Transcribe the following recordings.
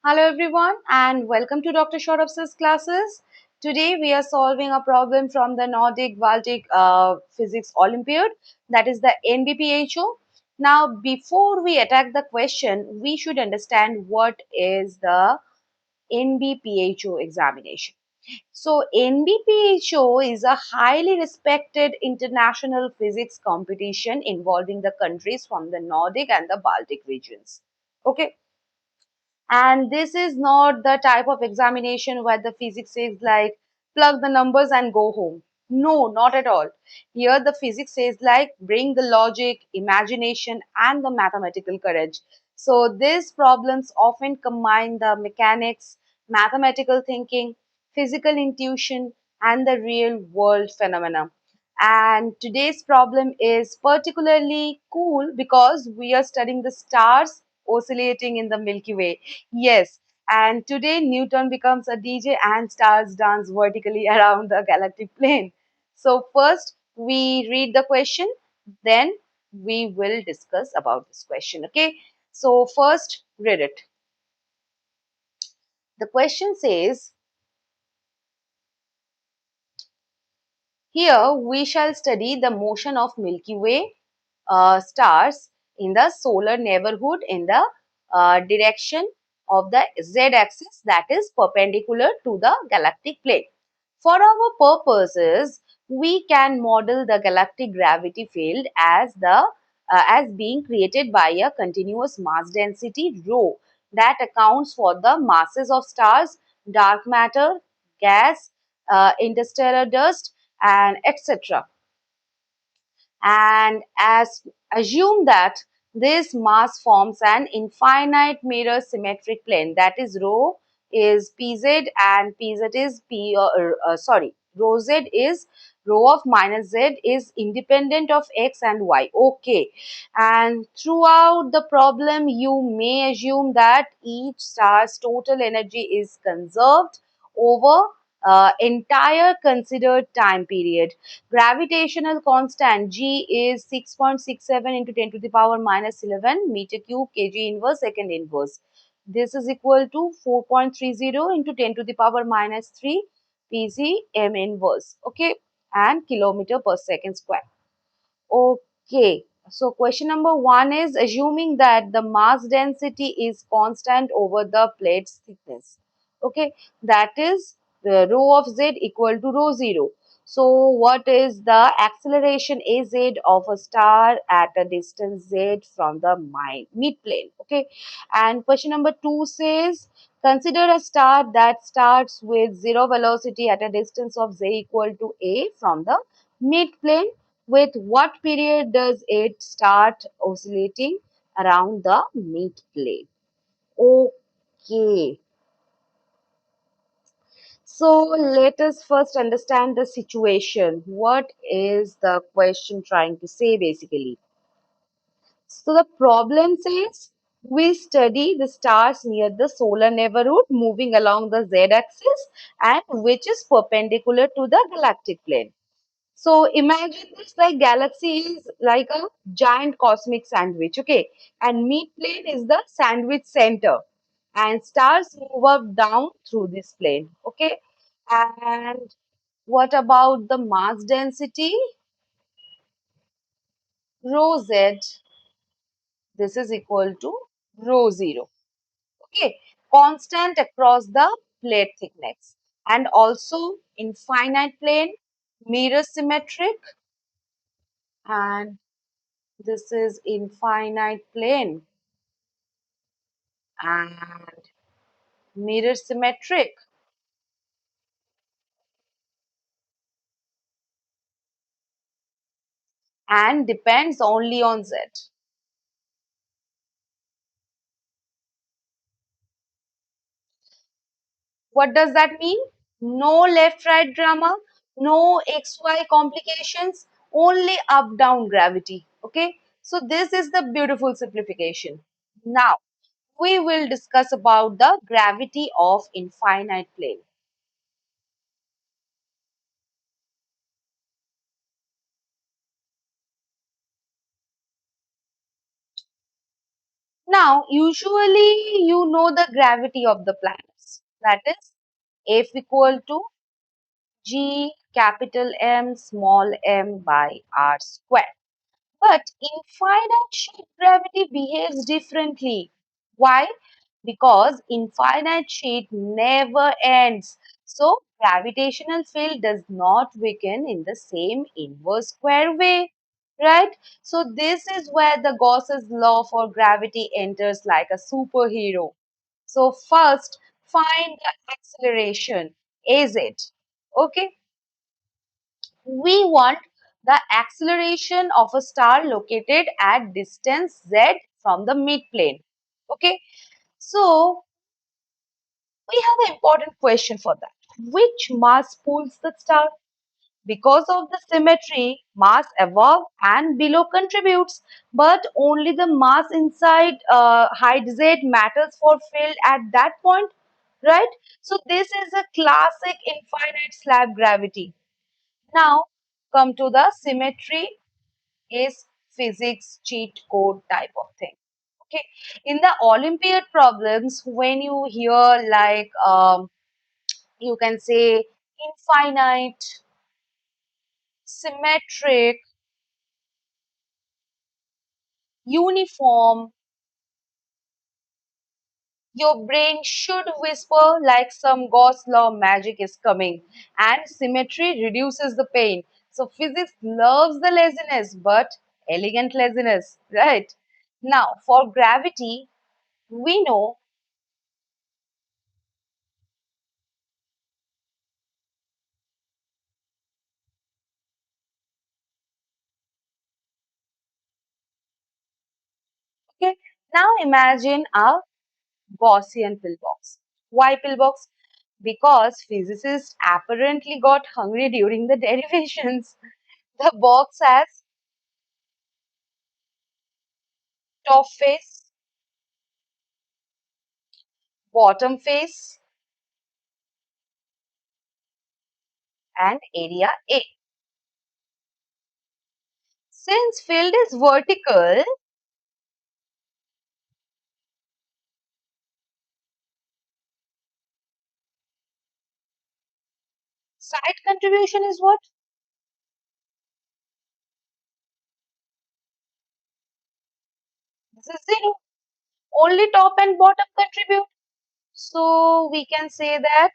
Hello everyone and welcome to Dr. Saurav's classes. Today we are solving a problem from the Nordic Baltic Physics Olympiad, that is the NBPhO. Now before we attack the question, we should understand what is the NBPhO examination. So NBPhO is a highly respected international physics competition involving the countries from the Nordic and the Baltic regions. Okay. And this is not the type of examination where the physics is like plug the numbers and go home. No, not at all. Here the physics says like bring the logic, imagination and the mathematical courage. So these problems often combine the mechanics, mathematical thinking, physical intuition and the real world phenomena. And today's problem is particularly cool because we are studying the stars oscillating in the Milky Way. Yes, and today Newton becomes a DJ and stars dance vertically around the galactic plane. So first we read the question, then we will discuss about this question. Okay, so first read it. The question says, here we shall study the motion of Milky Way stars in the solar neighborhood in the direction of the z-axis, that is perpendicular to the galactic plane. For our purposes, we can model the galactic gravity field as being created by a continuous mass density rho that accounts for the masses of stars, dark matter, gas, interstellar dust, and etc. And as assume that this mass forms an infinite mirror symmetric plane, that is rho is pz and pz is rho z is rho of minus z is independent of x and y. Okay, and throughout the problem you may assume that each star's total energy is conserved over entire considered time period. Gravitational constant G is 6.67 into 10 to the power minus 11 meter cube kg inverse second inverse. This is equal to 4.30 into 10 to the power minus 3 pg m inverse. Okay, and kilometer per second square. Okay, so question number one is assuming that the mass density is constant over the plate's thickness. Okay, that is the rho of z equal to rho 0. So what is the acceleration az of a star at a distance z from the mid plane? Okay, and question number two says consider a star that starts with zero velocity at a distance of z equal to a from the mid plane. With what period does it start oscillating around the mid plane? Okay. So let us first understand the situation. What is the question trying to say basically? So the problem says we study the stars near the solar neighborhood moving along the z-axis and which is perpendicular to the galactic plane. So imagine this like galaxy is like a giant cosmic sandwich, okay? And mid plane is the sandwich center. And stars move up down through this plane, okay? And what about the mass density? Rho z, this is equal to rho 0, okay? Constant across the plate thickness. And also infinite plane, mirror symmetric, and this is infinite plane and mirror symmetric and depends only on z. What does that mean? No left right drama, no xy complications, only up down gravity. Okay, so this is the beautiful simplification. Now we will discuss about the gravity of infinite plane. Now, usually you know the gravity of the planets. That is F equal to G capital M small m by R square. But infinite sheet gravity behaves differently. Why? Because infinite sheet never ends. So gravitational field does not weaken in the same inverse square way. Right? So this is where the Gauss's law for gravity enters like a superhero. So first find the acceleration. Is it? Okay. We want the acceleration of a star located at distance z from the midplane. Okay, so we have an important question for that. Which mass pulls the star? Because of the symmetry, mass above and below contributes, but only the mass inside height z matters for field at that point, right? So this is a classic infinite slab gravity. Now come to the symmetry is physics cheat code type of thing. Okay, in the Olympiad problems, when you hear like you can say infinite, symmetric, uniform, your brain should whisper like some Gauss law magic is coming, and symmetry reduces the pain. So physics loves the laziness, but elegant laziness, right? Now for gravity, we know. Okay, now imagine a Gaussian pillbox. Why pillbox? Because physicists apparently got hungry during the derivations. The box has top face, bottom face, and area A. Since field is vertical, side contribution is what? This is zero. Only top and bottom contribute. So we can say that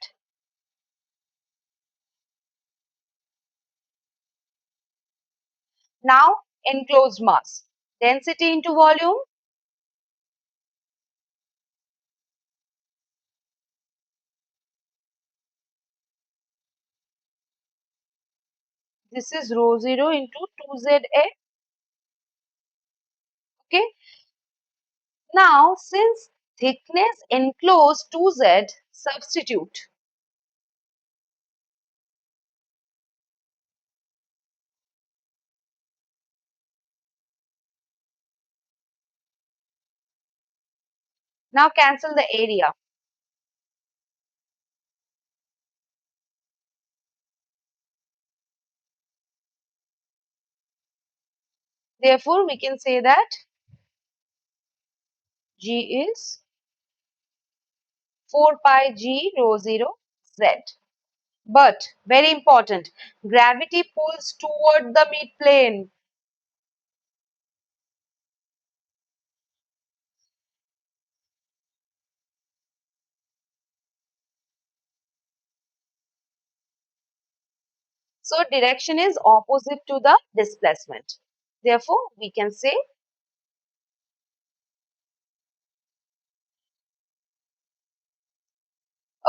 now enclosed mass. Density into volume. This is rho 0 into 2ZA. Okay. Now, since thickness enclosed 2Z, substitute. Now cancel the area. Therefore, we can say that G is 4 pi G rho 0 Z. But, very important, gravity pulls toward the midplane. So, direction is opposite to the displacement. Therefore, we can say,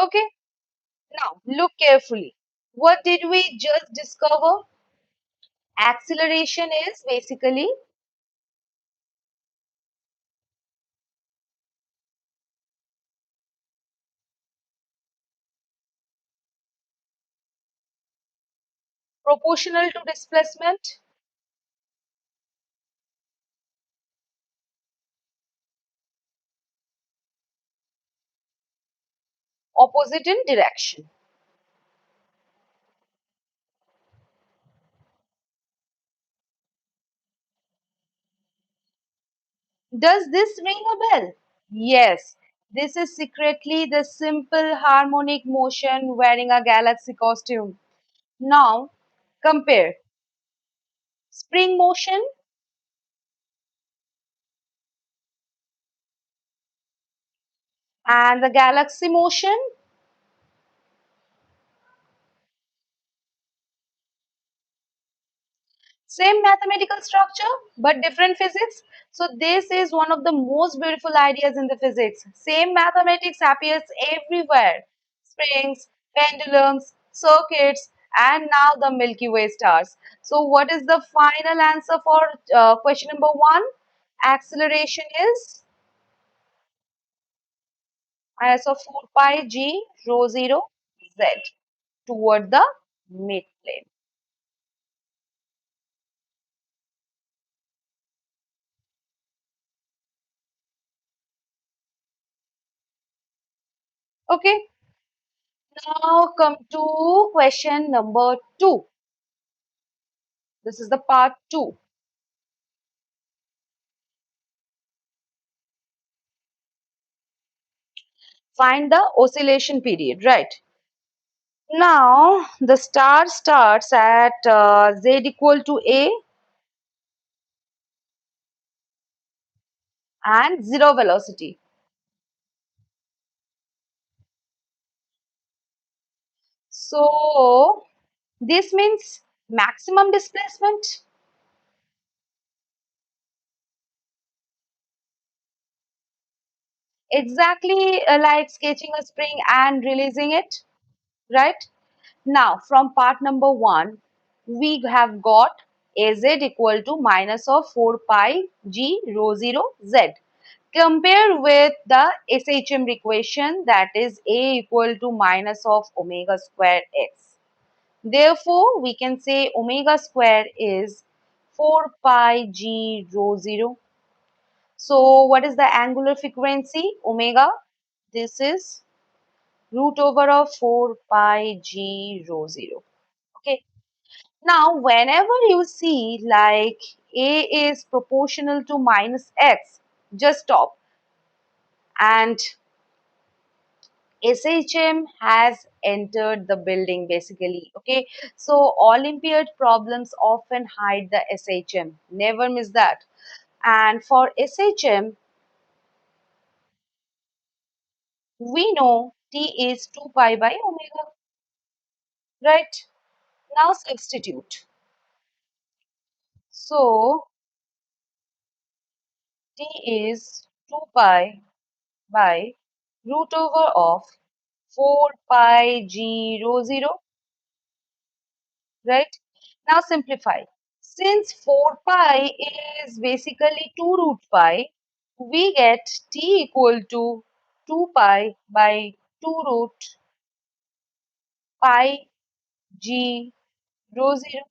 okay, now look carefully. What did we just discover? Acceleration is basically proportional to displacement, opposite in direction. Does this ring a bell? Yes, this is secretly the simple harmonic motion wearing a galaxy costume. Now, compare spring motion and the galaxy motion. Same mathematical structure, but different physics. So this is one of the most beautiful ideas in the physics. Same mathematics appears everywhere. Springs, pendulums, circuits, and now the Milky Way stars. So what is the final answer for question number one? Acceleration is IS of 4 pi g rho 0 z toward the mid plane. Okay, now come to question number two. This is the part two. Find the oscillation period, right? Now, the star starts at z equal to a and zero velocity. So, this means maximum displacement, exactly like sketching a spring and releasing it, right? Now, from part number one, we have got Az equal to minus of 4 pi g rho 0 z. Compare with the SHM equation, that is A equal to minus of omega square x. Therefore, we can say omega square is 4 pi g rho 0. So, what is the angular frequency? Omega. This is root over of 4 pi g rho 0. Okay. Now, whenever you see like A is proportional to minus x, just stop and SHM has entered the building basically. Okay, so Olympiad problems often hide the SHM. Never miss that. And for SHM, we know T is 2 pi by omega, right? Now substitute. So T is 2 pi by root over of 4 pi g rho 0, right? Now simplify. Since 4 pi is basically 2 root pi, we get t equal to 2 pi by 2 root pi g rho 0.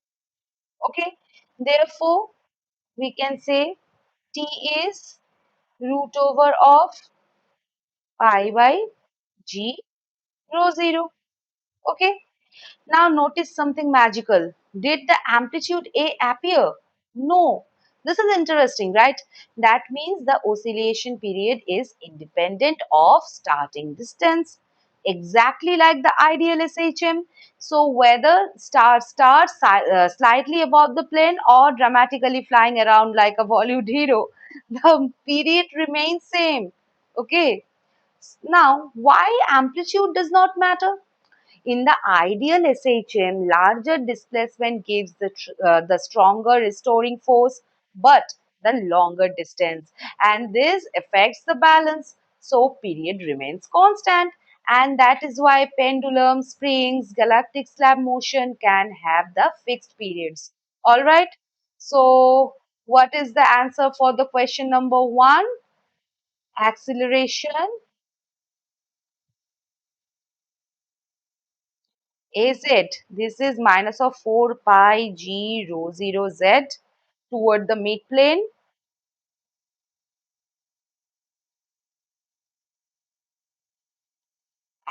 Okay. Therefore, we can say t is root over of pi by g rho 0. Okay. Now notice something magical. Did the amplitude A appear? No. This is interesting, right? That means the oscillation period is independent of starting distance. Exactly like the ideal SHM. So whether star starts slightly above the plane or dramatically flying around like a Bollywood hero, the period remains same. Okay. Now, why amplitude does not matter? In the ideal SHM, larger displacement gives the stronger restoring force, but the longer distance, and this affects the balance. So period remains constant, and that is why pendulum, springs, galactic slab motion can have the fixed periods. All right. So what is the answer for the question number one? Acceleration is it? This is minus of 4 pi g rho 0 z toward the mid plane.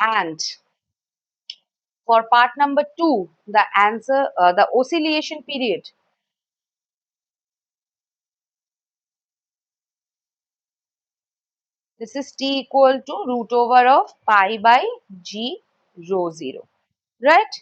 And for part number two, the answer, the oscillation period. This is T equal to root over of pi by G rho 0, right?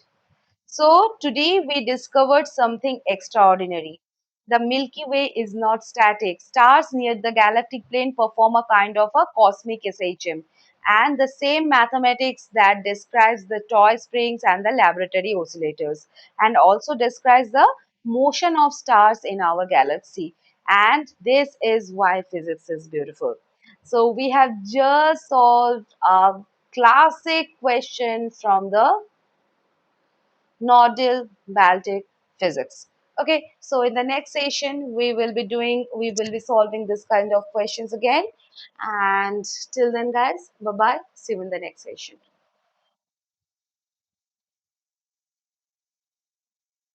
So today we discovered something extraordinary. The Milky Way is not static. Stars near the galactic plane perform a kind of a cosmic SHM. And the same mathematics that describes the toy springs and the laboratory oscillators, and also describes the motion of stars in our galaxy. And this is why physics is beautiful. So we have just solved a classic question from the Nordic Baltic Physics. Okay, so in the next session, we will be solving this kind of questions again. And till then, guys, bye bye. See you in the next session.